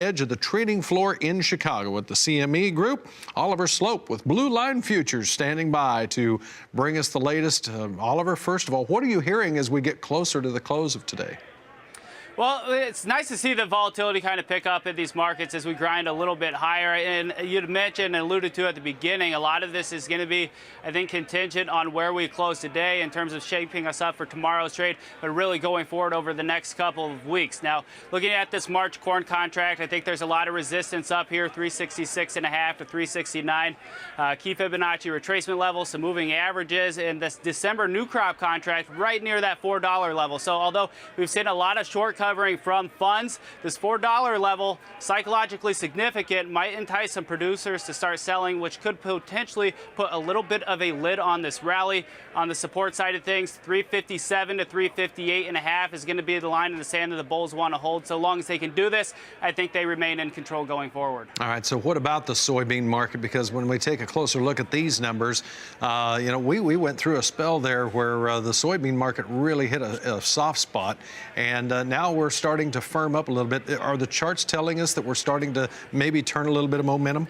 Edge of the trading floor in Chicago at the CME Group. Oliver Sloup with Blue Line Futures standing by to bring us the latest. Oliver, first of all, what are you hearing as we get closer to the close of today? Well, it's nice to see the volatility kind of pick up in these markets as we grind a little bit higher. And you'd mentioned and alluded to at the beginning, a lot of this is going to be, I think, contingent on where we close today in terms of shaping us up for tomorrow's trade, but really going forward over the next couple of weeks. Now, looking at this March corn contract, I think there's a lot of resistance up here, 366.5 to 369. Key Fibonacci retracement levels, some moving averages, and this December new crop contract right near that $4 level. So although we've seen a lot of short covering from funds, this $4 level, psychologically significant, might entice some producers to start selling, which could potentially put a little bit of a lid on this rally. On the support side of things, 357 to 358.5 is going to be the line in the sand that the bulls want to hold. So long as they can do this, I think they remain in control going forward. All right, so what about the soybean market? Because when we take a closer look at these numbers, we went through a spell there where the soybean market really hit a soft spot, and now we're starting to firm up a little bit. Are the charts telling us that we're starting to maybe turn a little bit of momentum?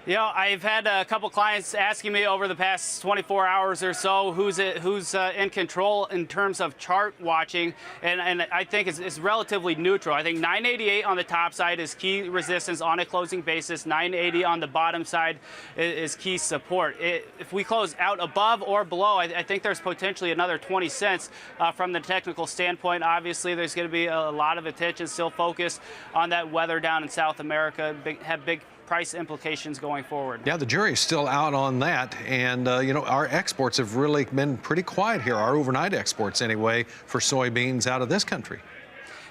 You know, I've had a couple clients asking me over the past 24 hours or so who's in control in terms of chart watching, and I think it's relatively neutral. I think 988 on the top side is key resistance on a closing basis. 980 on the bottom side is key support. If we close out above or below, I think there's potentially another 20 cents from the technical standpoint. Obviously, there's going to be a lot of attention still focused on that weather down in South America, have big price implications going forward. Yeah, the jury's still out on that, and our exports have really been pretty quiet here, our overnight exports anyway, for soybeans out of this country.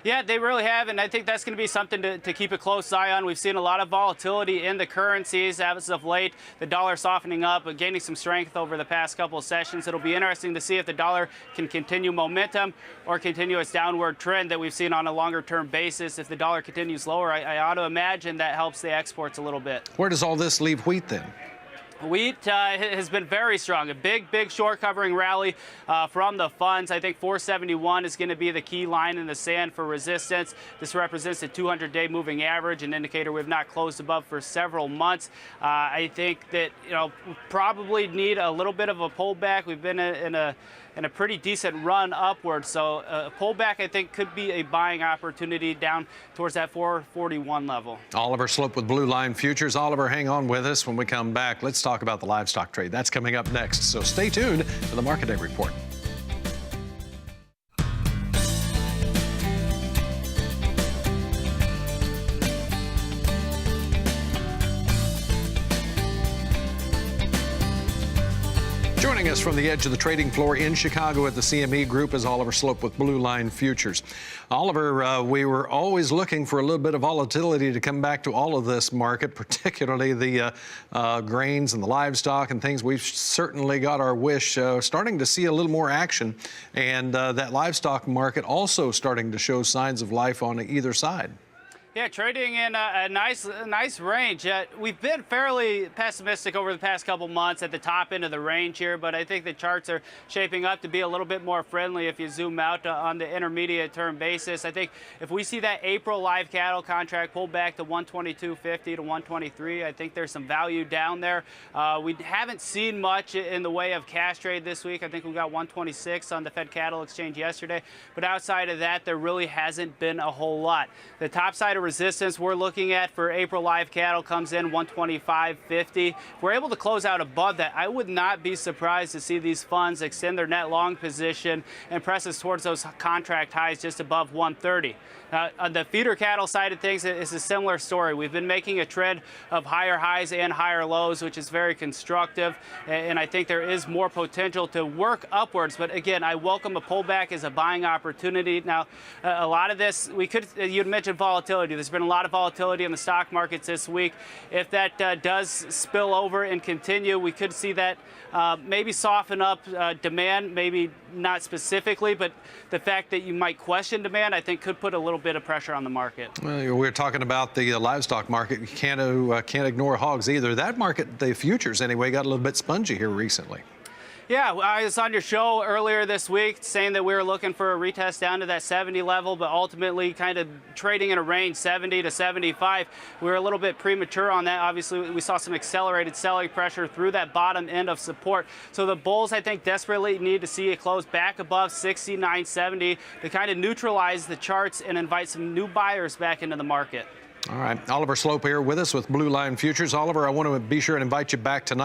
Yeah, they really have, and I think that's going to be something to keep a close eye on. We've seen a lot of volatility in the currencies as of late, the dollar softening up, but gaining some strength over the past couple of sessions. It'll be interesting to see if the dollar can continue momentum or continue its downward trend that we've seen on a longer-term basis. If the dollar continues lower, I ought to imagine that helps the exports a little bit. Where does all this leave wheat then? Wheat has been very strong. A big short covering rally from the funds. I think 471 is going to be the key line in the sand for resistance. This represents a 200-day moving average, an indicator we've not closed above for several months. I think that we probably need a little bit of a pullback. We've been in a pretty decent run upward, so a pullback I think could be a buying opportunity down towards that 441 level. Oliver Sloup with Blue Line Futures. Oliver, hang on with us. When we come back, let's talk about the livestock trade. That's coming up next, so stay tuned for the Market Day Report. Joining us from the edge of the trading floor in Chicago at the CME Group is Oliver Sloup with Blue Line Futures. Oliver, we were always looking for a little bit of volatility to come back to all of this market, particularly the grains and the livestock and things. We've certainly got our wish, starting to see a little more action, and that livestock market also starting to show signs of life on either side. Yeah, trading in a nice range. We've been fairly pessimistic over the past couple months at the top end of the range here, but I think the charts are shaping up to be a little bit more friendly if you zoom out on the intermediate term basis. I think if we see that April live cattle contract pull back to 122.50 to 123, I think there's some value down there. We haven't seen much in the way of cash trade this week. I think we got 126 on the Fed Cattle Exchange yesterday, but outside of that, there really hasn't been a whole lot. The top side of resistance we're looking at for April live cattle comes in 125.50. If we're able to close out above that, I would not be surprised to see these funds extend their net long position and press us towards those contract highs just above 130. On the feeder cattle side of things, it's a similar story. We've been making a trend of higher highs and higher lows, which is very constructive, and I think there is more potential to work upwards. But again, I welcome a pullback as a buying opportunity. Now, a lot of this, you'd mentioned volatility. There's been a lot of volatility in the stock markets this week. If that does spill over and continue, we could see that maybe soften up demand, maybe not specifically, but the fact that you might question demand, I think could put a little bit of pressure on the market. Well, we're talking about the livestock market. You can't ignore hogs either. That market, the futures anyway, got a little bit spongy here recently. Yeah, I was on your show earlier this week saying that we were looking for a retest down to that 70 level, but ultimately kind of trading in a range 70 to 75. We were a little bit premature on that. Obviously, we saw some accelerated selling pressure through that bottom end of support. So the bulls, I think, desperately need to see it close back above 69.70 to kind of neutralize the charts and invite some new buyers back into the market. All right, Oliver Sloup here with us with Blue Line Futures. Oliver, I want to be sure and invite you back tonight.